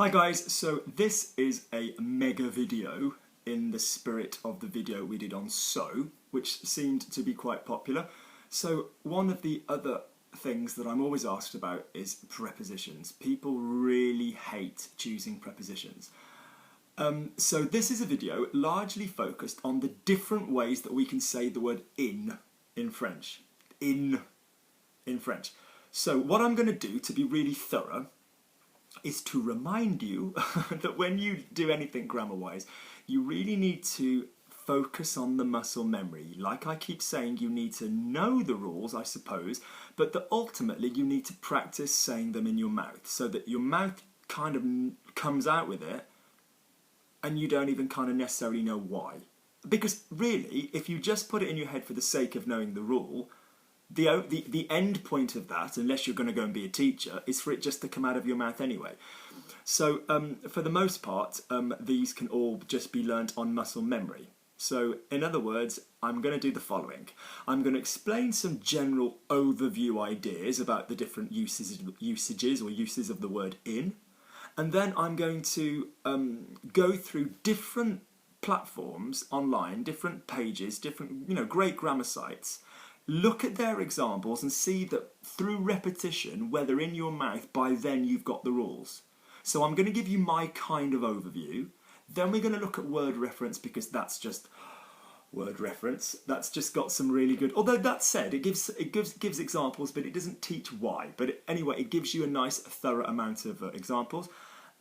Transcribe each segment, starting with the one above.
Hi guys, so this is a mega video in the spirit of the video we did on so, which seemed to be quite popular. So one of the other things that I'm always asked about is prepositions. People really hate choosing prepositions. So this is a video largely focused on the different ways that we can say the word in French. In French. So what I'm going to do to be really thorough is to remind you that when you do anything grammar-wise, you really need to focus on the muscle memory. Like I keep saying, you need to know the rules, I suppose, but that ultimately you need to practice saying them in your mouth so that your mouth kind of comes out with it and you don't even kind of necessarily know why. Because really, if you just put it in your head for the sake of knowing the rule, the end point of that, unless you're going to go and be a teacher, is for it just to come out of your mouth anyway. So for the most part, these can all just be learnt on muscle memory. So in other words, I'm going to do the following. I'm going to explain some general overview ideas about the different usages or uses of the word in. And then I'm going to go through different platforms online, different pages, different, great grammar sites. Look at their examples and see that through repetition, whether in your mouth, by then you've got the rules. So I'm going to give you my kind of overview. Then we're going to look at word reference because that's just word reference. That's just got some really good. Although that said, it gives examples, but it doesn't teach why. But anyway, it gives you a nice, thorough amount of examples.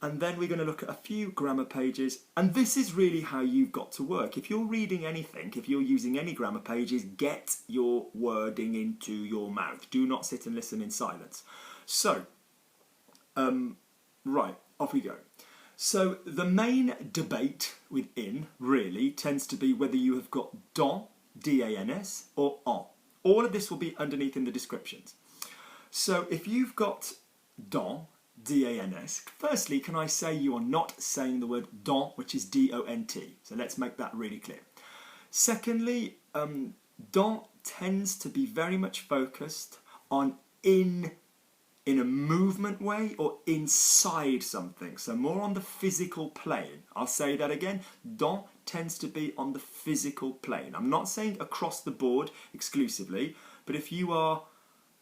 And then we're going to look at a few grammar pages. And this is really how you've got to work. If you're reading anything, if you're using any grammar pages, get your wording into your mouth. Do not sit and listen in silence. So, right, off we go. So the main debate with in, really, tends to be whether you have got dans, D-A-N-S, or en. All of this will be underneath in the descriptions. So if you've got dans, D-A-N-S. Firstly, can I say you are not saying the word dans, which is D-O-N-T. So let's make that really clear. Secondly, dans tends to be very much focused on in a movement way or inside something. So more on the physical plane. I'll say that again. Dans tends to be on the physical plane. I'm not saying across the board exclusively, but if you are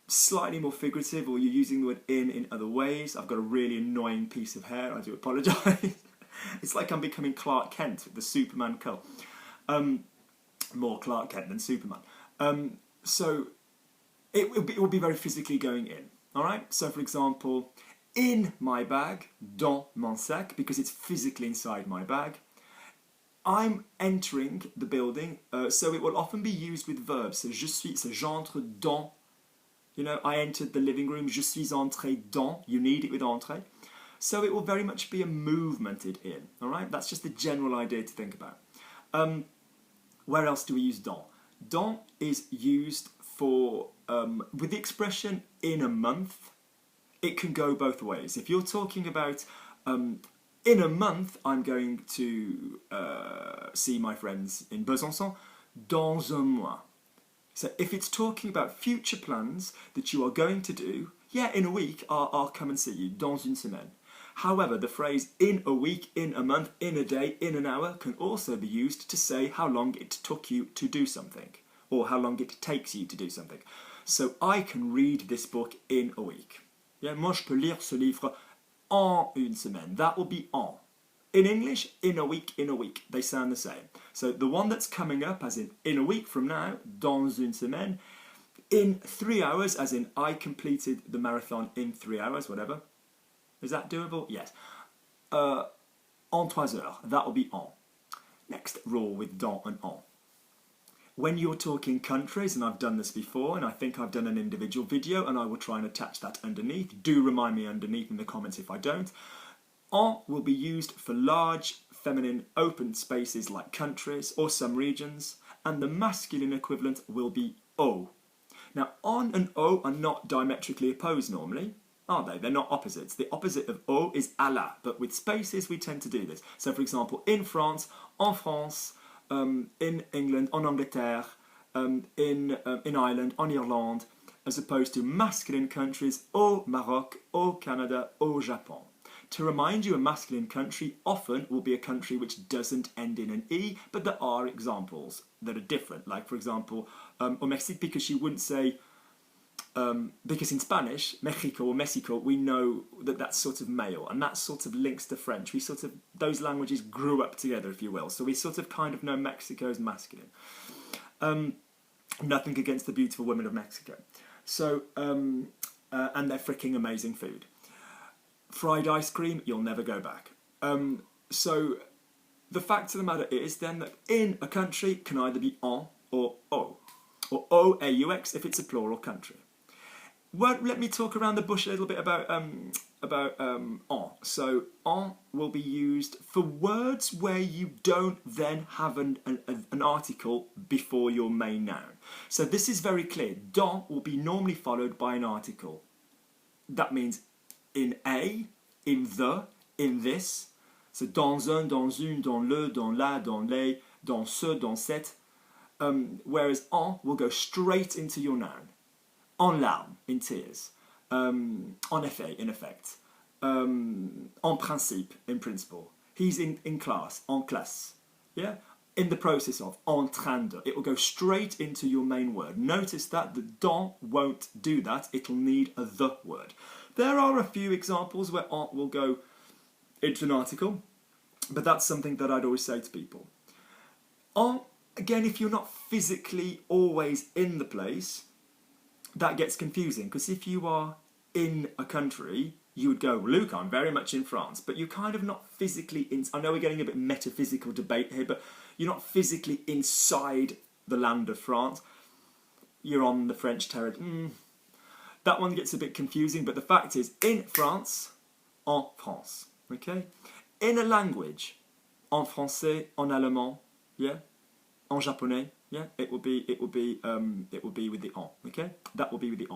slightly more figurative or you're using the word in other ways. I've got a really annoying piece of hair, I do apologise. It's like I'm becoming Clark Kent with the Superman curl. More Clark Kent than Superman. So it will be very physically going in. Alright, so for example, in my bag, dans mon sac, because it's physically inside my bag. I'm entering the building, so it will often be used with verbs. So j'entre dans. I entered the living room, je suis entré dans, you need it with entré. So it will very much be a movemented in, all right? That's just the general idea to think about. Where else do we use dans? Dans is used for, with the expression in a month, it can go both ways. If you're talking about, in a month, I'm going to see my friends in Besançon, dans un mois. So if it's talking about future plans that you are going to do, yeah, in a week, I'll come and see you, dans une semaine. However, the phrase in a week, in a month, in a day, in an hour can also be used to say how long it took you to do something, or how long it takes you to do something. So I can read this book in a week. Yeah, moi je peux lire ce livre en une semaine. That will be en. In English, in a week, they sound the same. So the one that's coming up, as in a week from now, dans une semaine, in 3 hours, as in I completed the marathon in 3 hours, whatever. Is that doable? Yes. En 3 heures, that will be en. Next rule with dans and en. When you're talking countries, and I've done this before, and I think I've done an individual video, and I will try and attach that underneath. Do remind me underneath in the comments if I don't. En will be used for large, feminine, open spaces like countries or some regions, and the masculine equivalent will be o. Now, en and o are not diametrically opposed normally, are they? They're not opposites. The opposite of o is à la, but with spaces we tend to do this. So, for example, in France, en France, in England, en Angleterre, in Ireland, en Irlande, as opposed to masculine countries, au Maroc, au Canada, au Japon. To remind you, a masculine country often will be a country which doesn't end in an E, but there are examples that are different. Like, for example, au Mexique, because you wouldn't say, because in Spanish, Mexico or Mexico, we know that that's sort of male, and that sort of links to French. We sort of, those languages grew up together, if you will. So we sort of kind of know Mexico as masculine. Nothing against the beautiful women of Mexico. So, and they're freaking amazing food. Fried ice cream, you'll never go back. So the fact of the matter is then that in a country can either be en or au, or aux if it's a plural country. Well, let me talk around the bush a little bit about en. So en will be used for words where you don't then have an article before your main noun. So this is very clear. Dans will be normally followed by an article. That means in a, in the, in this. So dans un, dans une, dans le, dans la, dans les, dans ce, dans cette. Whereas en will go straight into your noun. En larmes, in tears. En effet, in effect. En principe, in principle. He's in class, en classe. Yeah? In the process of, en train de. It will go straight into your main word. Notice that the dans won't do that. It'll need a the word. There are a few examples where en will go into an article, but that's something that I'd always say to people. En, again, if you're not physically always in the place, that gets confusing, because if you are in a country, you would go, Luke, I'm very much in France, but you're kind of not physically in. I know we're getting a bit metaphysical debate here, but you're not physically inside the land of France. You're on the French territory. That one gets a bit confusing, but the fact is, in France, en France, okay? In a language, en français, en allemand, yeah, en japonais, yeah, it will be with the en, okay? That will be with the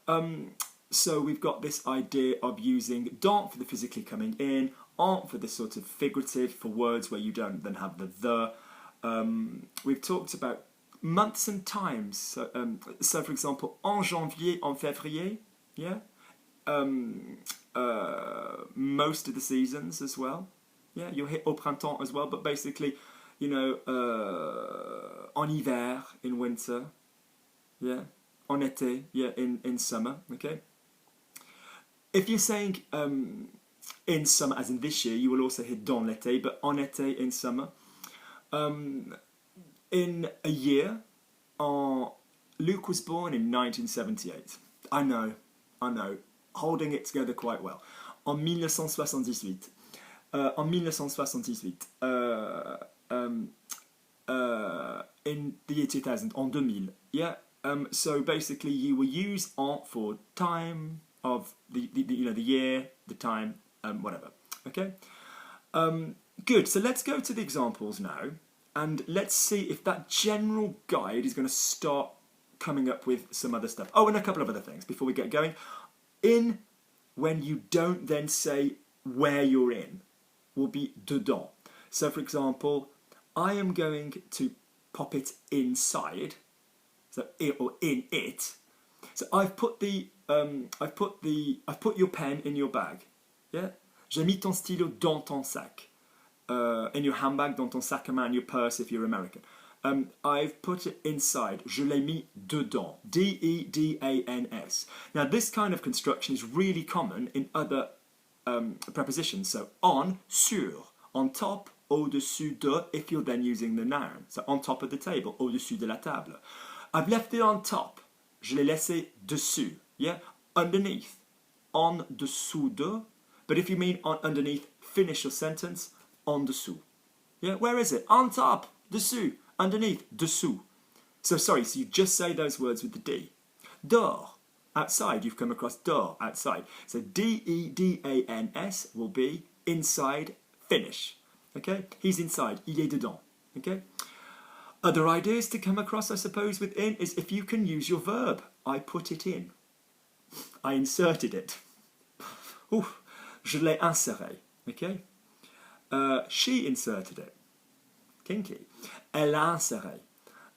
en. So we've got this idea of using dans for the physically coming in, en for the sort of figurative, for words where you don't then have the. We've talked about months and times. So for example, en janvier, en février, yeah? Most of the seasons as well. Yeah, you'll hit au printemps as well, but basically, you know, en hiver, in winter, yeah, en été, yeah, in summer, okay? If you're saying in summer, as in this year, you will also hit dans l'été, but en été, in summer. In a year, Luke was born in 1978. I know, holding it together quite well. En 1978. En 1978. In the year 2000, en 2000. Yeah. So basically, you will use en for time of the year, the time, whatever. Okay. Good. So let's go to the examples now, and let's see if that general guide is going to start coming up with some other stuff. Oh, and a couple of other things before we get going. In, when you don't then say where you're in, will be dedans. So, for example, I am going to pop it inside. So, or in it. So I've put your pen in your bag. Yeah. J'ai mis ton stylo dans ton sac. In your handbag, dans ton sac à main, in your purse if you're American. I've put it inside. Je l'ai mis dedans. D-E-D-A-N-S. Now this kind of construction is really common in other prepositions. So on, sur, on top, au-dessus de, if you're then using the noun. So on top of the table, au-dessus de la table. I've left it on top. Je l'ai laissé dessus. Yeah, underneath. En dessous de. But if you mean on underneath, finish your sentence. En dessous. Yeah, where is it? On top, dessous, underneath, dessous. So sorry, so you just say those words with the D. Dehors, outside, you've come across dehors, outside. So D-E-D-A-N-S will be inside, finish. Okay, he's inside, il est dedans. Okay. Other ideas to come across, I suppose, with in is if you can use your verb. I put it in. I inserted it. Ooh, je l'ai inséré. Okay. She inserted it. Kinky. Elle a inséré.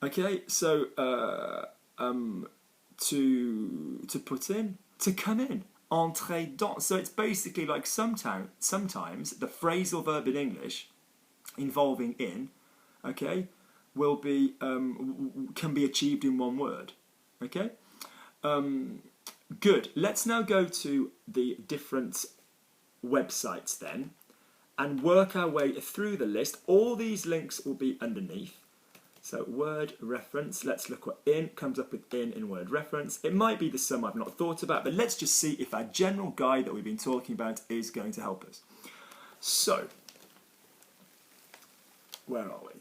Okay, so to put in, to come in. entrer dans. So it's basically like sometimes the phrasal verb in English involving in, okay, will be can be achieved in one word. Okay, good. Let's now go to the different websites then and work our way through the list. All these links will be underneath. So word reference, let's look what in comes up with in word reference. It might be the sum I've not thought about, but let's just see if our general guide that we've been talking about is going to help us. So, where are we?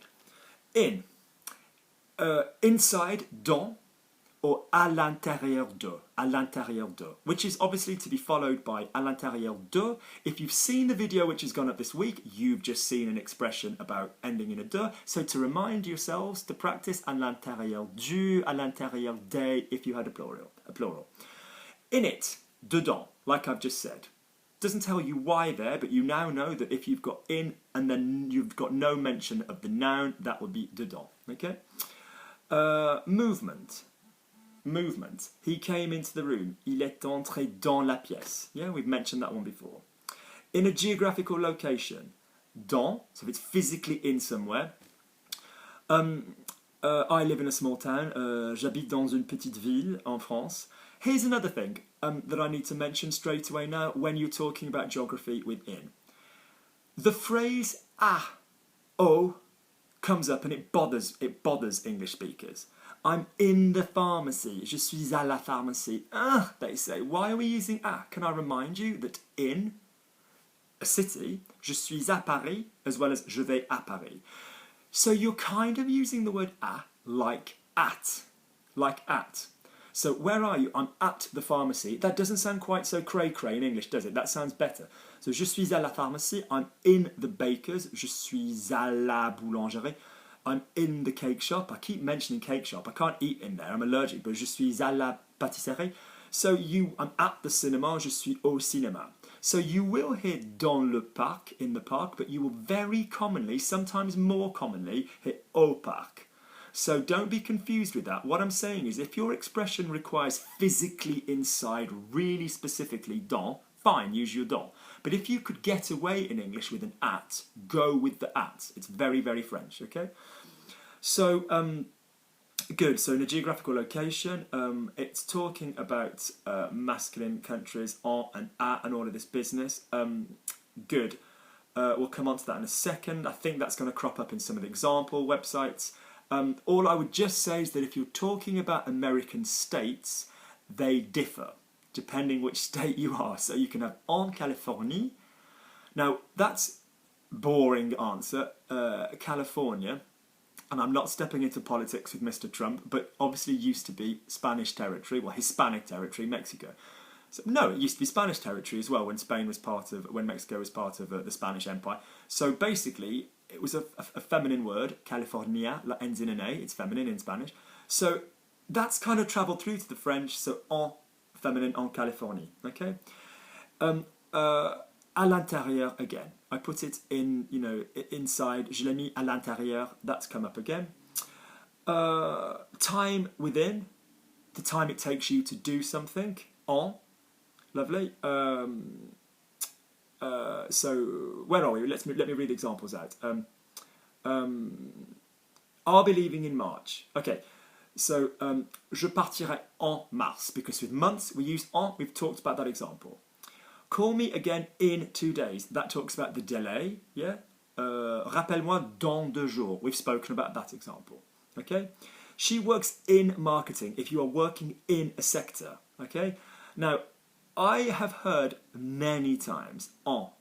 In, inside, dans, or à l'intérieur de, which is obviously to be followed by à l'intérieur de. If you've seen the video which has gone up this week, you've just seen an expression about ending in a de. So to remind yourselves to practice à l'intérieur du, à l'intérieur des, if you had a plural. In it, dedans, like I've just said. Doesn't tell you why there, but you now know that if you've got in and then you've got no mention of the noun, that would be dedans. Okay. Movement. He came into the room. Il est entré dans la pièce. Yeah, we've mentioned that one before. In a geographical location. Dans, so if it's physically in somewhere. I live in a small town. J'habite dans une petite ville en France. Here's another thing that I need to mention straight away now when you're talking about geography with in. The phrase à, au comes up and it bothers English speakers. I'm in the pharmacy. Je suis à la pharmacie. They say. Why are we using à? Can I remind you that in a city, je suis à Paris, as well as je vais à Paris. So you're kind of using the word à like at. Like at. So where are you? I'm at the pharmacy. That doesn't sound quite so cray-cray in English, does it? That sounds better. So je suis à la pharmacie. I'm in the baker's. Je suis à la boulangerie. I'm in the cake shop. I keep mentioning cake shop. I can't eat in there. I'm allergic. But je suis à la pâtisserie. So I'm at the cinema. Je suis au cinéma. So you will hear dans le parc, in the park, but you will very commonly, sometimes more commonly, hear au parc. So don't be confused with that. What I'm saying is if your expression requires physically inside, really specifically dans, fine, use your dans. But if you could get away in English with an at, go with the at. It's very, very French, okay? So, good. So in a geographical location, it's talking about masculine countries, en and à and all of this business. Good. We'll come on to that in a second. I think that's going to crop up in some of the example websites. All I would just say is that if you're talking about American states, they differ, depending which state you are. So you can have en Californie. Now, that's boring answer. California, and I'm not stepping into politics with Mr. Trump, but obviously used to be Spanish territory, well, Hispanic territory, Mexico. So, no, it used to be Spanish territory as well when Mexico was part of the Spanish Empire. So basically, it was a feminine word, California, ends in an A, it's feminine in Spanish. So that's kind of travelled through to the French, so en, feminine, en Californie, okay? À l'intérieur again. I put it in, inside, je l'ai mis à l'intérieur, that's come up again. Time within, the time it takes you to do something, en, lovely. So where are we? Let me read the examples out. I'll be leaving in March. Okay, so je partirai en mars, because with months we use en. We've talked about that example. Call me again in 2 days. That talks about the delay. Yeah. Rappelle-moi dans 2 jours. We've spoken about that example. Okay. She works in marketing. If you are working in a sector. Okay. Now, I have heard many times en,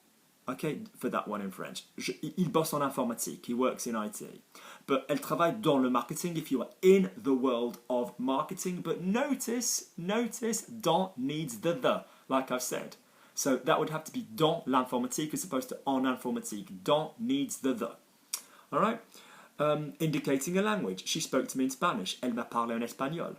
okay, for that one in French. Il bosse en informatique, he works in IT. But elle travaille dans le marketing if you are in the world of marketing. But notice, dans needs the, like I've said. So that would have to be dans l'informatique as opposed to en informatique. Dans needs the. All right? Indicating a language. She spoke to me in Spanish. Elle m'a parlé en espagnol.